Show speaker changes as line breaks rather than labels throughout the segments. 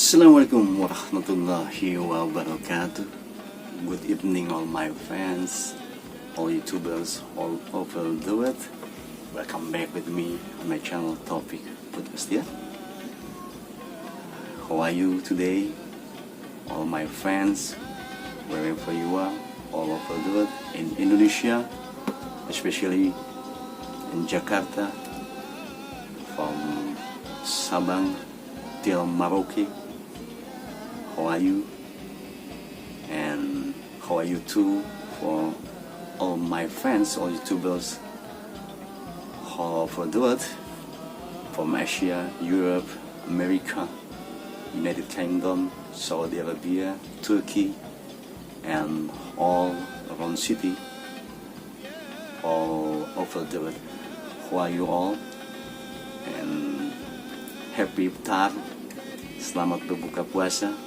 Assalamualaikum warahmatullahi wabarakatuh. Good evening all my friends, all YouTubers all over the world. Welcome back with me on my channel Taufik Podcast ya. How are you today? All my friends, wherever you are, all over the world, in Indonesia, especially in Jakarta, from Sabang till Merauke. How are you? And how are you too for all my friends, all YouTubers all over the world, from Asia, Europe, America, United Kingdom, Saudi Arabia, Turkey, and all around city, all over the world. How are you all? And happy iftar, selamat berbuka puasa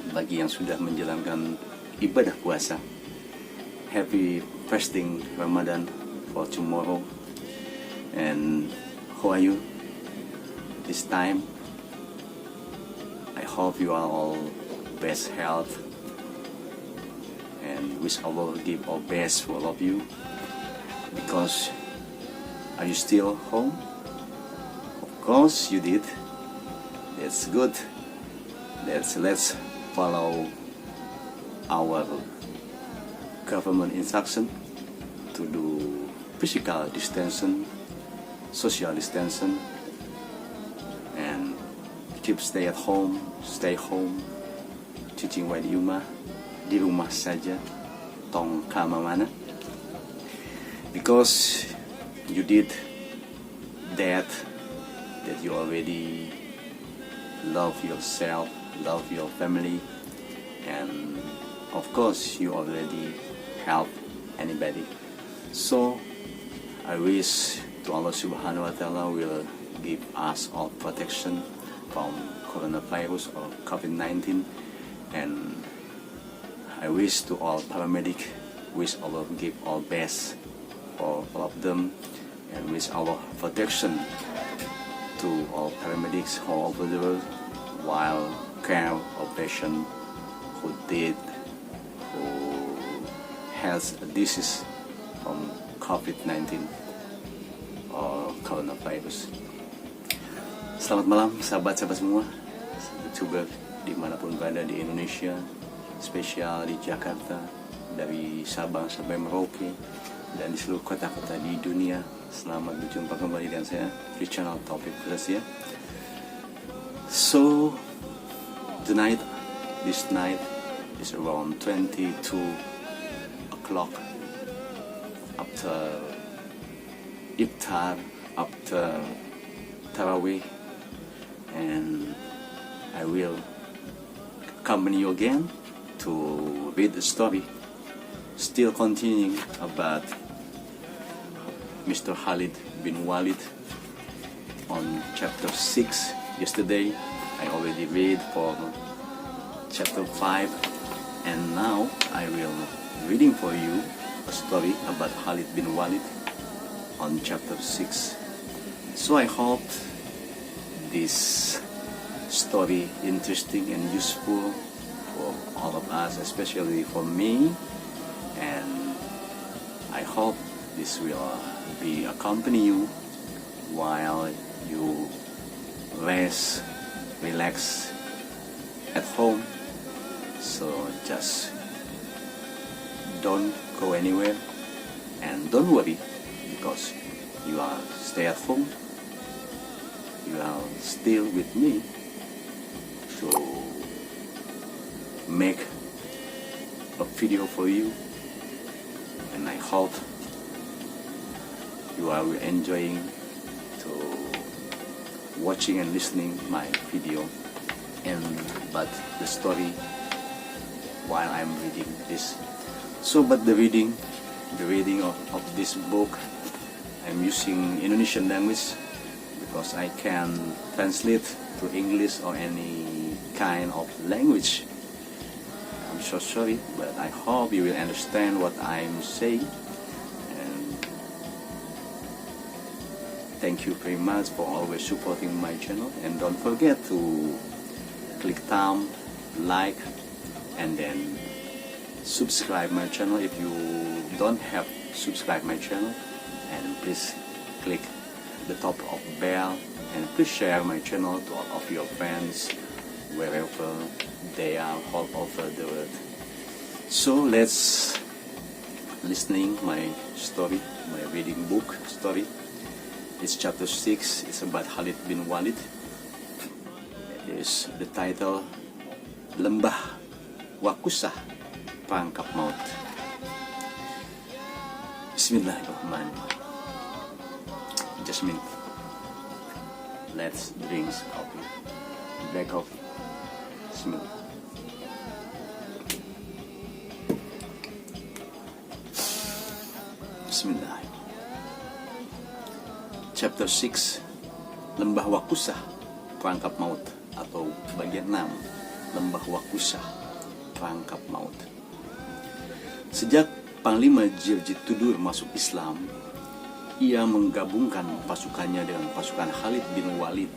bagi yang sudah menjalankan ibadah puasa. Happy fasting Ramadan for tomorrow. And how are you this time? I hope you are all best health, and wish Allah give our best for all of you. Because are you still home? Of course you did. That's good. Let's follow our government instruction to do physical distancing, social distancing, and keep stay home, cuci di rumah saja, tong kama mana. Because you did that you already love yourself, love your family, and of course you already help anybody. So I wish to Allah subhanahu wa ta'ala will give us all protection from coronavirus or COVID-19, and I wish to all paramedic, wish Allah give all best for all of them, and wish Allah protection to all paramedics all over the world while care of patient who has a disease from COVID-19 or coronavirus. Selamat malam sahabat-sahabat semua, YouTuber dimanapun berada di Indonesia, spesial di Jakarta, dari Sabang sampai Merauke, dan di seluruh kota-kota di dunia. Selamat berjumpa kembali dengan saya di channel Taufik Podcast ya. So tonight, this night is around 22 o'clock after iftar, after Tarawih, and I will accompany you again to read the story, still continuing about Mr. Khalid bin Walid on chapter 6. Yesterday I already read for chapter 5, and now I will reading for you a story about Khalid bin Walid on chapter 6. So I hope this story interesting and useful for all of us, especially for me, and I hope this will be accompany you while you relax at home. So just don't go anywhere and don't worry, because you are stay at home. You are still with me to make a video for you, and I hope you are enjoying to watching and listening my video and but the story while I'm reading this. So but the reading of this book, I'm using Indonesian language because I can translate to English or any kind of language. I'm so sorry, but I hope you will understand what I'm saying. Thank you very much for always supporting my channel, and don't forget to click thumb, like, and then subscribe my channel if you don't have subscribe my channel, and please click the top of bell, and please share my channel to all of your friends wherever they are all over the world. So let's listening my story, my reading book story. It's chapter 6. It's about Khalid bin Walid. It is the title Lembah Wakusah, Perangkap Maut. Bismillahirrahmanirrahim. Just a minute. Let's drink coffee. Black coffee. Bismillah. Bismillah. Chapter 6, Lembah Wakusah, Perangkap Maut, atau bagian 6, Lembah Wakusah, Perangkap Maut. Sejak Panglima Jirjit Tudur masuk Islam, ia menggabungkan pasukannya dengan pasukan Khalid bin Walid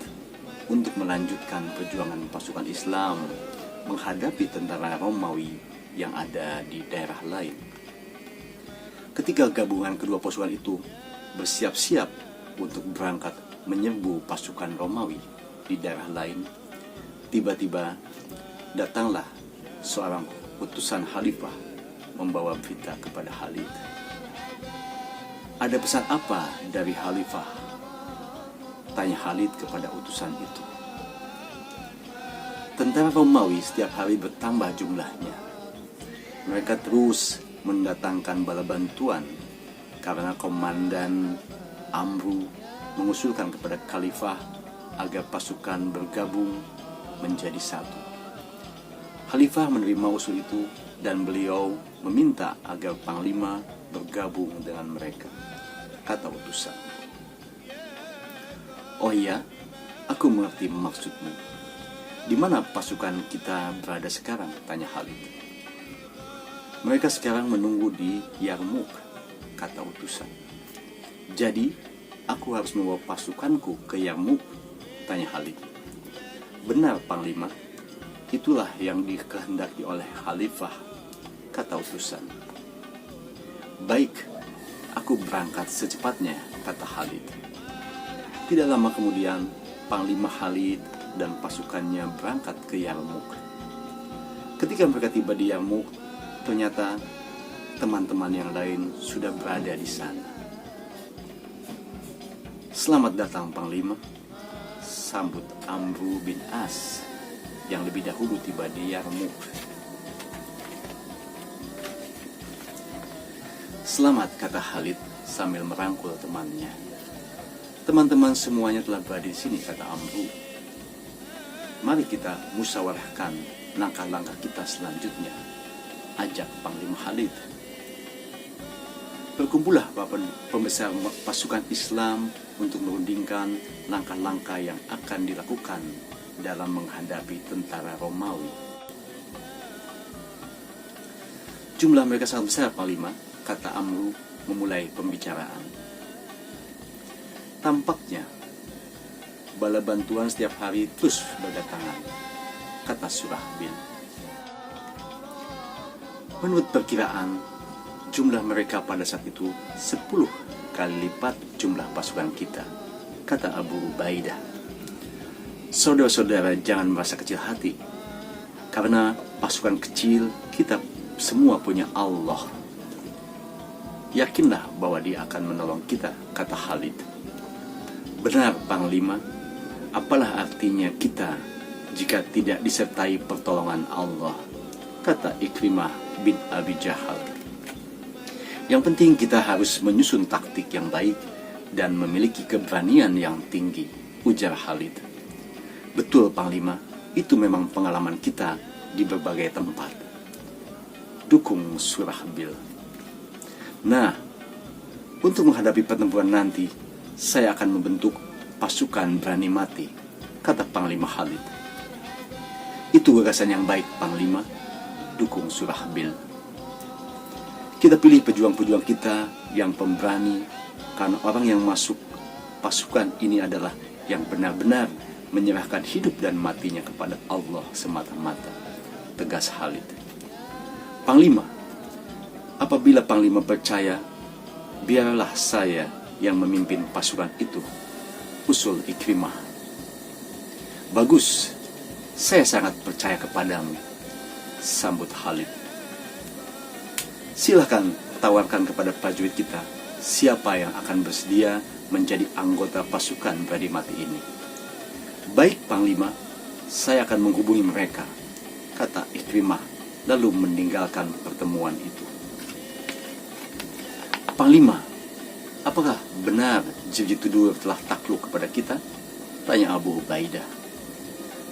untuk melanjutkan perjuangan pasukan Islam menghadapi tentara Romawi yang ada di daerah lain. Ketika gabungan kedua pasukan itu bersiap-siap untuk berangkat menyerbu pasukan Romawi di daerah lain, tiba-tiba datanglah seorang utusan khalifah membawa berita kepada Khalid. Ada pesan apa dari khalifah? Tanya Khalid kepada utusan itu. Tentara Romawi setiap hari bertambah jumlahnya. Mereka terus mendatangkan bala bantuan karena komandan Amru mengusulkan kepada khalifah agar pasukan bergabung menjadi satu. Khalifah menerima usul itu dan beliau meminta agar panglima bergabung dengan mereka. Kata utusan. Oh iya, aku mengerti maksudmu. Di mana pasukan kita berada sekarang? Tanya Khalid. Mereka sekarang menunggu di Yarmuk, kata utusan. Jadi, aku harus membawa pasukanku ke Yarmuk? Tanya Khalid. Benar, Panglima. Itulah yang dikehendaki oleh Khalifah, kata utusan. Baik, aku berangkat secepatnya, kata Khalid. Tidak lama kemudian, Panglima Khalid dan pasukannya berangkat ke Yarmuk. Ketika mereka tiba di Yarmuk, ternyata teman-teman yang lain sudah berada di sana. Selamat datang, Panglima, sambut Amru bin As yang lebih dahulu tiba di Yarmuk. Selamat, kata Khalid sambil merangkul temannya. Teman-teman semuanya telah berada di sini, kata Amru. Mari kita musyawarahkan langkah-langkah kita selanjutnya, ajak Panglima Khalid. Berkumpullah para pembesar pasukan Islam untuk merundingkan langkah-langkah yang akan dilakukan dalam menghadapi tentara Romawi. Jumlah mereka sangat besar, Panglima, kata Amru memulai pembicaraan. Tampaknya bala bantuan setiap hari terus berdatangan, kata Surahbil. Menurut perkiraan, jumlah mereka pada saat itu 10 kali lipat jumlah pasukan kita, kata Abu Ubaidah. Saudara-saudara, jangan merasa kecil hati, karena pasukan kecil kita semua punya Allah. Yakinlah bahwa Dia akan menolong kita, kata Khalid. Benar, Panglima. Apalah artinya kita jika tidak disertai pertolongan Allah, kata Ikrimah bin Abi Jahal. Yang penting kita harus menyusun taktik yang baik dan memiliki keberanian yang tinggi, ujar Khalid. Betul, Panglima, itu memang pengalaman kita di berbagai tempat, dukung Surahbil. Nah, untuk menghadapi pertempuran nanti, saya akan membentuk pasukan berani mati, kata Panglima Khalid. Itu gagasan yang baik, Panglima, dukung Surahbil. Kita pilih pejuang-pejuang kita yang pemberani, karena orang yang masuk pasukan ini adalah yang benar-benar menyerahkan hidup dan matinya kepada Allah semata-mata, tegas Khalid. Panglima, apabila Panglima percaya, biarlah saya yang memimpin pasukan itu, usul Ikrimah. Bagus, saya sangat percaya kepadamu, sambut Khalid. Silahkan tawarkan kepada prajurit kita siapa yang akan bersedia menjadi anggota pasukan berani mati ini. Baik Panglima, saya akan menghubungi mereka, kata Ikrimah, lalu meninggalkan pertemuan itu. Panglima, apakah benar Jilid Tudur telah takluk kepada kita? Tanya Abu Ubaidah.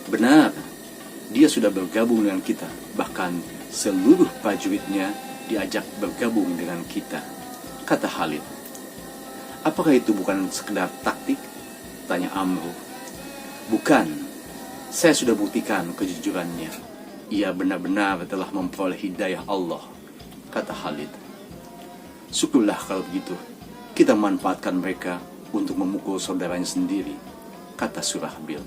Benar, dia sudah bergabung dengan kita, bahkan seluruh prajuritnya diajak bergabung dengan kita, kata Khalid. Apakah itu bukan sekedar taktik? Tanya Amru. Bukan, saya sudah buktikan kejujurannya. Ia benar-benar telah memperoleh hidayah Allah, kata Khalid. Syukurlah kalau begitu, kita manfaatkan mereka untuk memukul saudaranya sendiri, kata Surahbil.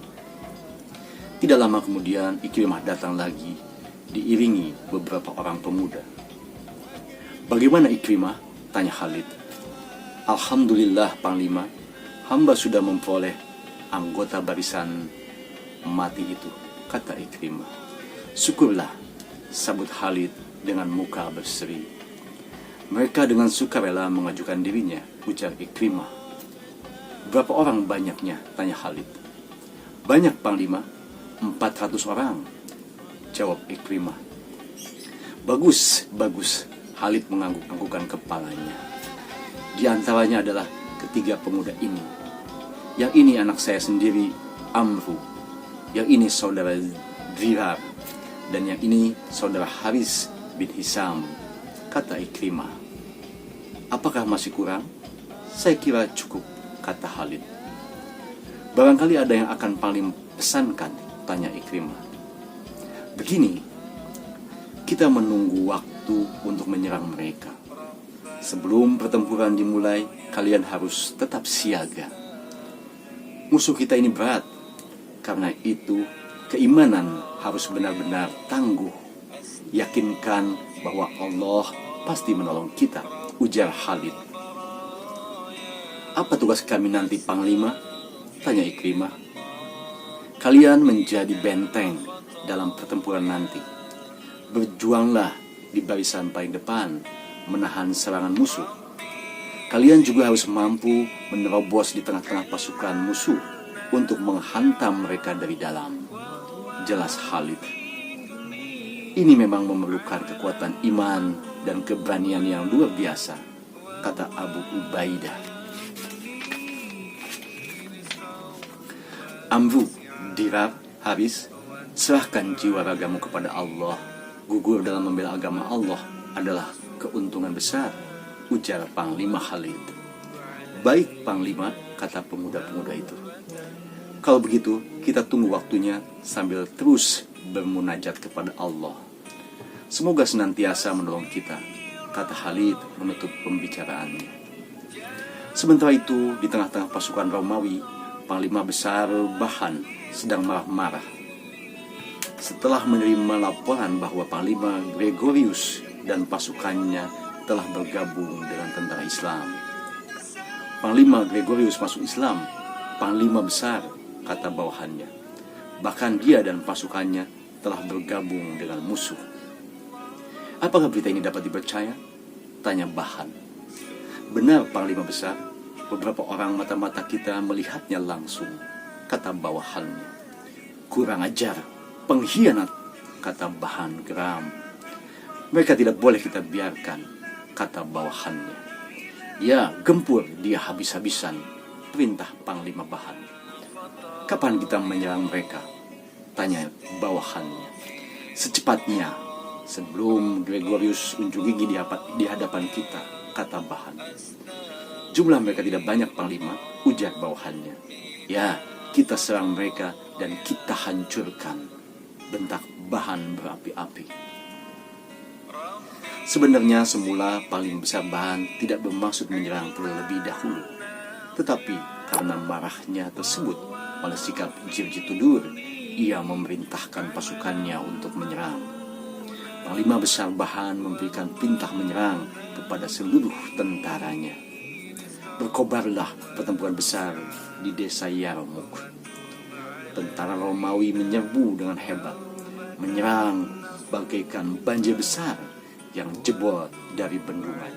Tidak lama kemudian Ikrimah datang lagi, diiringi beberapa orang pemuda. Bagaimana Ikrimah? Tanya Khalid. Alhamdulillah Panglima, hamba sudah memperoleh anggota barisan mati itu, kata Ikrimah. Syukurlah, sabut Khalid dengan muka berseri. Mereka dengan sukarela mengajukan dirinya, ujar Ikrimah. Berapa orang banyaknya? Tanya Khalid. Banyak Panglima, 400 orang, jawab Ikrimah. Bagus, bagus. Khalid mengangguk-anggukkan kepalanya. Di antaranya adalah ketiga pemuda ini. Yang ini anak saya sendiri, Amru. Yang ini saudara Dhirar. Dan yang ini saudara Haris bin Hisam, kata Ikrimah. Apakah masih kurang? Saya kira cukup, kata Khalid. Barangkali ada yang akan paling pesankan, tanya Ikrimah. Begini, kita menunggu waktu untuk menyerang mereka. Sebelum pertempuran dimulai, kalian harus tetap siaga. Musuh kita ini berat, karena itu keimanan harus benar-benar tangguh. Yakinkan bahwa Allah pasti menolong kita, ujar Khalid. Apa tugas kami nanti Panglima? Tanya Ikrimah. Kalian menjadi benteng dalam pertempuran nanti. Berjuanglah di barisan paling depan, menahan serangan musuh. Kalian juga harus mampu menerobos di tengah-tengah pasukan musuh untuk menghantam mereka dari dalam, jelas Khalid. Ini memang memerlukan kekuatan iman dan keberanian yang luar biasa, kata Abu Ubaidah. Amru, Dhirar, Haris, serahkan jiwa ragamu kepada Allah. Gugur dalam membela agama Allah adalah keuntungan besar, ujar Panglima Khalid. Baik Panglima, kata pemuda-pemuda itu. Kalau begitu, kita tunggu waktunya sambil terus bermunajat kepada Allah. Semoga senantiasa menolong kita, kata Khalid menutup pembicaraannya. Sementara itu, di tengah-tengah pasukan Romawi, Panglima Besar Bahan sedang marah-marah. Setelah menerima laporan bahwa Panglima Gregorius dan pasukannya telah bergabung dengan tentara Islam. Panglima Gregorius masuk Islam, Panglima Besar, kata bawahannya. Bahkan dia dan pasukannya telah bergabung dengan musuh. Apakah berita ini dapat dipercaya? Tanya Bahan. Benar Panglima Besar, beberapa orang mata-mata kita melihatnya langsung, kata bawahannya. Kurang ajar, pengkhianat, kata Bahan geram. Mereka tidak boleh kita biarkan, kata bawahannya. Ya, gempur dia habis-habisan, perintah Panglima Bahan. Kapan kita menyerang mereka? Tanya bawahannya. Secepatnya, sebelum Gregorius unjuk gigi di hadapan kita, kata Bahan. Jumlah mereka tidak banyak Panglima, ujar bawahannya. Ya, kita serang mereka dan kita hancurkan, bentak Bahan berapi-api. Sebenarnya semula Panglima Besar Bahan tidak bermaksud menyerang terlebih dahulu. Tetapi karena marahnya tersebut, oleh sikap Jirji Tudur, ia memerintahkan pasukannya untuk menyerang. Panglima Besar Bahan memberikan perintah menyerang kepada seluruh tentaranya. Berkobarlah pertempuran besar di desa Yarmouk. Tentara Romawi menyerbu dengan hebat, menyerang bagaikan banjir besar yang jebol dari bendungan.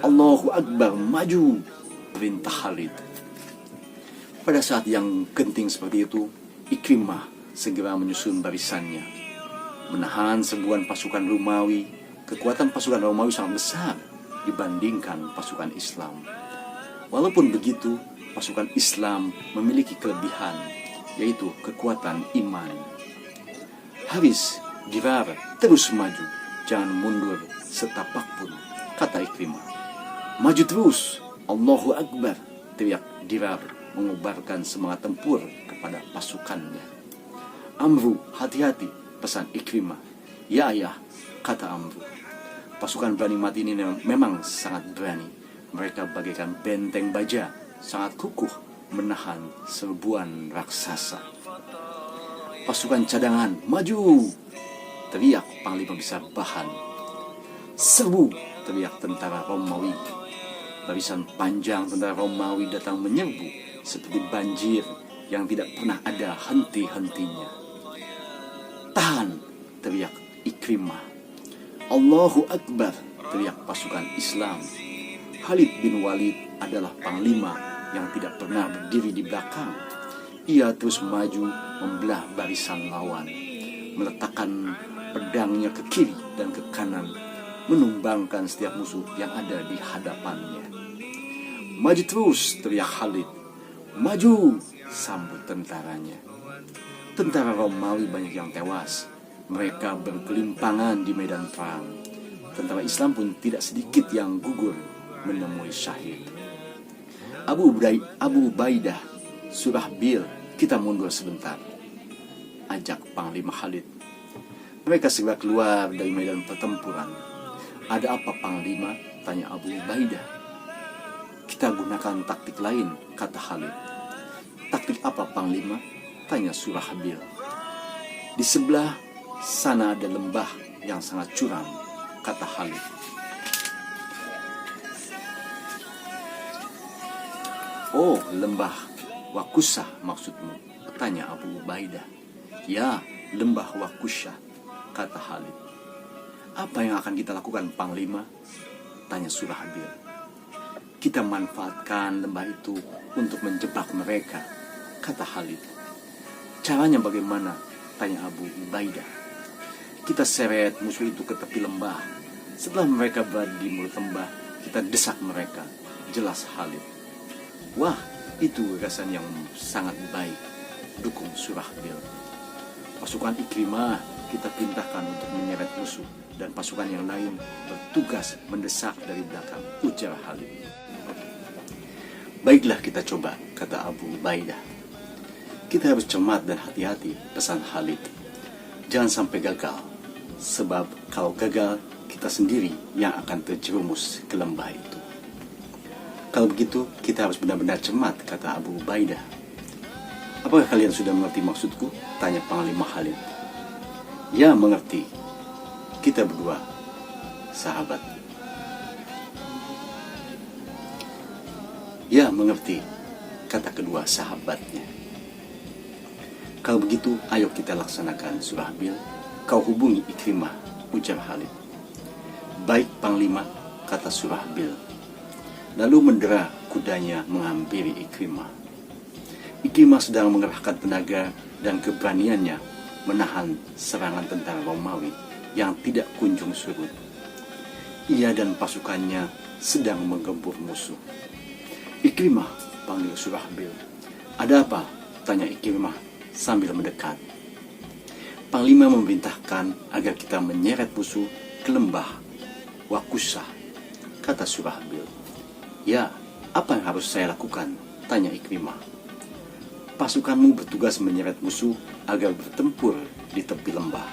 Allahu Akbar, maju, perintah Khalid. Pada saat yang genting seperti itu, Ikrimah segera menyusun barisannya, menahan serbuan pasukan Romawi. Kekuatan pasukan Romawi sangat besar dibandingkan pasukan Islam. Walaupun begitu, pasukan Islam memiliki kelebihan, yaitu kekuatan iman. Haris, Dirar, terus maju, jangan mundur setapak pun, kata Ikrimah. Maju terus, Allahu Akbar, teriak Dirar, mengobarkan semangat tempur kepada pasukannya. Amru, hati-hati, pesan Ikrimah. Ya ayah, kata Amru. Pasukan Bani Mati ini memang sangat berani. Mereka bagaikan benteng baja, sangat kukuh menahan serbuan raksasa. Pasukan cadangan, maju, teriak Panglima Besar Bahan. Serbu, teriak tentara Romawi. Barisan panjang tentara Romawi datang menyerbu seperti banjir yang tidak pernah ada henti-hentinya. Tahan, teriak Ikrimah. Allahu Akbar, teriak pasukan Islam. Khalid bin Walid adalah panglima yang tidak pernah berdiri di belakang. Ia terus maju membelah barisan lawan, meletakkan pedangnya ke kiri dan ke kanan, menumbangkan setiap musuh yang ada di hadapannya. Maju terus, teriak Khalid. Maju, sambut tentaranya. Tentara Romawi banyak yang tewas. Mereka berkelimpangan di medan perang. Tentara Islam pun tidak sedikit yang gugur menemui syahid. Abu Ubaidah, Surahbil, kita mundur sebentar, ajak Panglima Khalid. Mereka segera keluar dari medan pertempuran. Ada apa, Panglima? Tanya Abu Ubaidah. Kita gunakan taktik lain, kata Khalid. Taktik apa, Panglima? Tanya Surahbil. Di sebelah sana ada lembah yang sangat curam, kata Khalid. Oh, lembah Wakusah maksudmu, tanya Abu Ubaidah. Ya, lembah Wakusah, kata Khalid. Apa yang akan kita lakukan, Panglima? Tanya Surahbil. Kita manfaatkan lembah itu untuk menjebak mereka, kata Khalid. Caranya bagaimana? Tanya Abu Ubaidah. Kita seret musuh itu ke tepi lembah. Setelah mereka berada di mulut lembah, kita desak mereka, jelas Khalid. Wah, itu gagasan yang sangat baik, dukung Surahbil. Pasukan Ikrimah kita perintahkan untuk menyeret musuh, dan pasukan yang lain bertugas mendesak dari belakang, ujar Khalid. Baiklah, kita coba, kata Abu Ubaidah. Kita harus cermat dan hati-hati, pesan Khalid. Jangan sampai gagal, sebab kalau gagal, kita sendiri yang akan terjerumus ke lembah itu. Kalau begitu, kita harus benar-benar cermat, kata Abu Ubaidah. Apakah kalian sudah mengerti maksudku? Tanya Panglima Khalid. Ya, mengerti. Kita berdua sahabat. Ya, mengerti, kata kedua sahabatnya. Kalau begitu, ayo kita laksanakan, Surahbil. Kau hubungi Ikrimah, ujar Khalid. Baik, Panglima, kata Surahbil. Lalu mendera kudanya menghampiri Ikrimah. Ikrimah sedang mengerahkan tenaga dan keberaniannya menahan serangan tentara Romawi yang tidak kunjung surut. Ia dan pasukannya sedang menggempur musuh. Ikrimah, panggil Surahbil. Ada apa? Tanya Ikrimah sambil mendekat. Panglima memerintahkan agar kita menyeret musuh ke lembah Wakusah, kata Surahbil. Ya, apa yang harus saya lakukan? Tanya Ikrimah. Pasukanmu bertugas menyeret musuh agar bertempur di tepi lembah.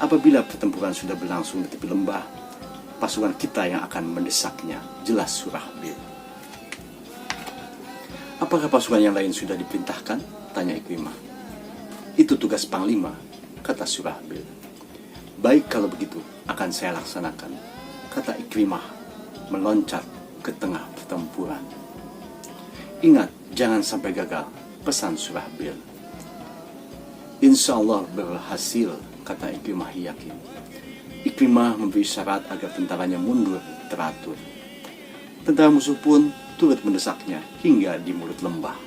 Apabila pertempuran sudah berlangsung di tepi lembah, pasukan kita yang akan mendesaknya, jelas Surahbil. Apakah pasukan yang lain sudah diperintahkan? Tanya Ikrimah. Itu tugas panglima, kata Surahbil. Baik kalau begitu, akan saya laksanakan, kata Ikrimah, meloncat ke tengah pertempuran. Ingat, jangan sampai gagal, pesan Surahbil. Insya Allah berhasil, kata Ikrimah yakin. Ikrimah memberi syarat agar tentaranya mundur teratur. Tentara musuh pun turut mendesaknya hingga di mulut lembah.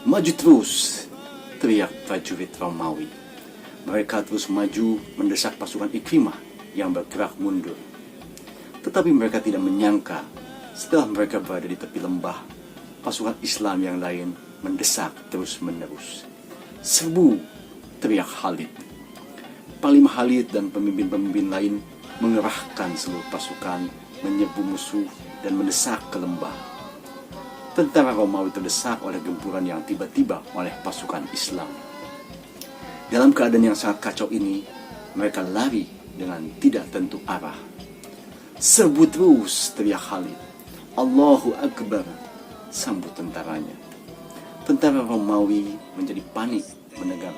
Maju terus, teriak prajurit Romawi. Mereka terus maju mendesak pasukan Ikrimah yang bergerak mundur. Tetapi mereka tidak menyangka setelah mereka berada di tepi lembah, pasukan Islam yang lain mendesak terus-menerus. Serbu, teriak Khalid. Panglima Khalid dan pemimpin-pemimpin lain mengerahkan seluruh pasukan menyerbu musuh dan mendesak ke lembah. Tentara Romawi terdesak oleh gempuran yang tiba-tiba oleh pasukan Islam. Dalam keadaan yang sangat kacau ini, mereka lari dengan tidak tentu arah. Serbu terus, teriak Khalid. Allahu Akbar, sambut tentaranya. Tentara Romawi menjadi panik mendengar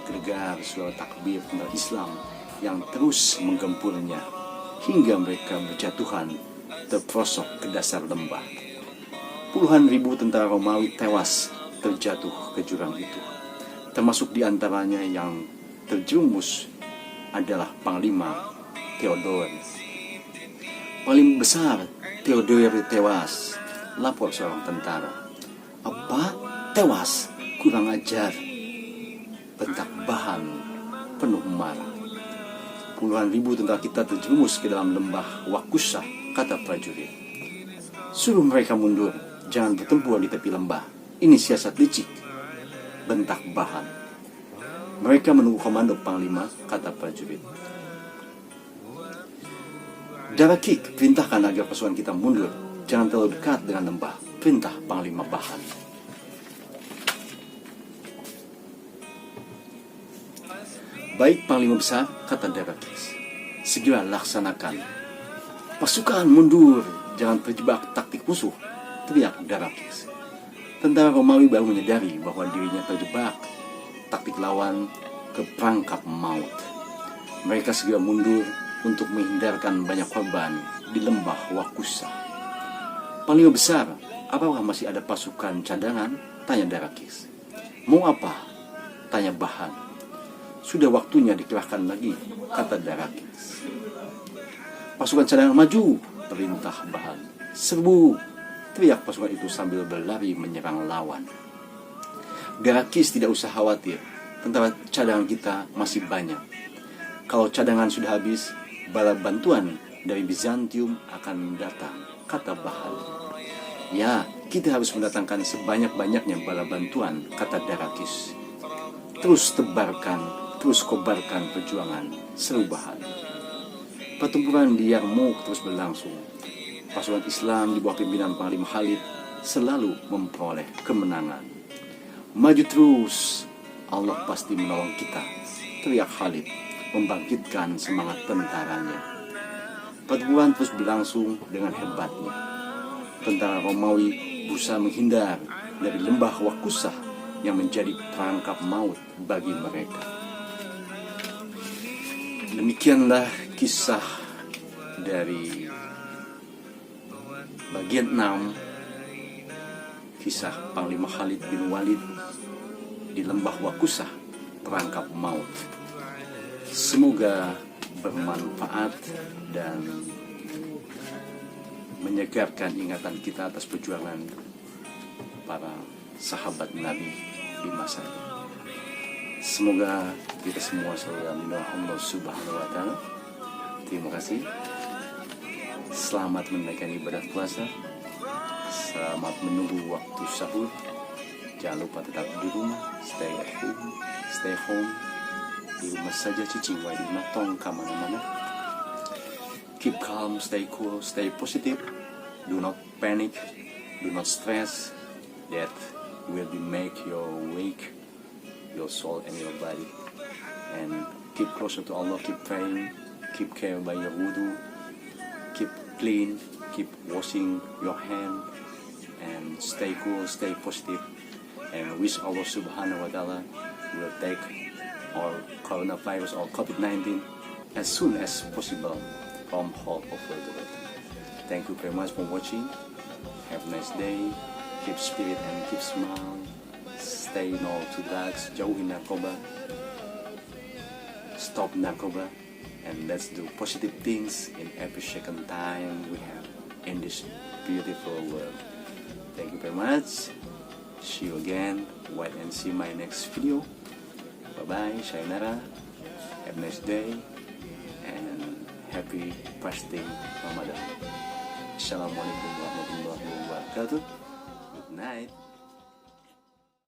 suara takbir tentara Islam yang terus menggempurnya hingga mereka berjatuhan terprosok ke dasar lembah. Puluhan ribu tentara Romawi tewas terjatuh ke jurang itu. Termasuk di antaranya yang terjerumus adalah Panglima Theodore. Paling besar, Theodore tewas, lapor seorang tentara. Apa? Tewas? Kurang ajar, bentak Bahan penuh marah. Puluhan ribu tentara kita terjerumus ke dalam lembah Wakusah, kata prajurit. Suruh mereka mundur, jangan bertempur di tepi lembah. Ini siasat licik, bentak Bahan. Mereka menunggu komando panglima, kata prajurit. Darakik, perintahkan agar pasukan kita mundur, jangan terlalu dekat dengan lembah, perintah Panglima Bahan. Baik Panglima Besar, kata Darakis, segera laksanakan. Pasukan mundur, jangan terjebak taktik musuh, teriak Darakis. Tentara Romawi baru menyadari bahwa dirinya terjebak taktik lawan ke perangkap maut. Mereka segera mundur untuk menghindarkan banyak korban di lembah Wakusah. Panglima Besar, apakah masih ada pasukan cadangan? Tanya Darakis. Mau apa? Tanya Bahan. Sudah waktunya dikerahkan lagi, kata Darakis. Pasukan cadangan maju, perintah Bahan. Serbu, teriak pasukan itu sambil berlari menyerang lawan. Darakis tidak usah khawatir, tentara cadangan kita masih banyak. Kalau cadangan sudah habis, bala bantuan dari Bizantium akan datang, kata Bahan. Ya, kita harus mendatangkan sebanyak-banyaknya bala bantuan, kata Darakis. Terus tebarkan, terus kobarkan perjuangan, seru Bahan. Pertempuran di Yarmouk terus berlangsung. Pasukan Islam di bawah pimpinan Panglima Khalid selalu memperoleh kemenangan. Maju terus, Allah pasti menolong kita, teriak Khalid, membangkitkan semangat tentaranya. Pertempuran terus berlangsung dengan hebatnya. Tentara Romawi berusaha menghindar dari lembah Wakusah yang menjadi perangkap maut bagi mereka. Demikianlah kisah dari bagian 6, kisah Panglima Khalid bin Walid di lembah Wakusah, perangkap maut. Semoga bermanfaat dan menyegarkan ingatan kita atas perjuangan para sahabat Nabi di masa ini. Semoga kita semua selalu dalam Allah Subhanahu wa Ta'ala. Terima kasih. Selamat menunaikan ibadah puasa. Selamat menunggu waktu sahur. Jangan lupa tetap di rumah, stay at home, stay home. Di rumah saja, cicing di rumah, tong kemana-mana. Keep calm, stay cool, stay positive. Do not panic, do not stress. That will be make your weak, your soul and your body. And keep closer to Allah, keep praying, keep care by your wudu, keep clean, keep washing your hand, and stay cool, stay positive, and wish Allah Subhanahu wa Taala will take our coronavirus or COVID-19 as soon as possible from all over the world. Thank you very much for watching. Have a nice day. Keep spirit and keep smile. Stay no to drugs. Jauhin narkoba. Stop narkoba. And let's do positive things in every second time we have in this beautiful world. Thank you very much. See you again. Wait and see my next video. Bye bye. Sayonara. Have a nice day. And happy fasting Ramadan. Assalamualaikum warahmatullahi wabarakatuh. Good night.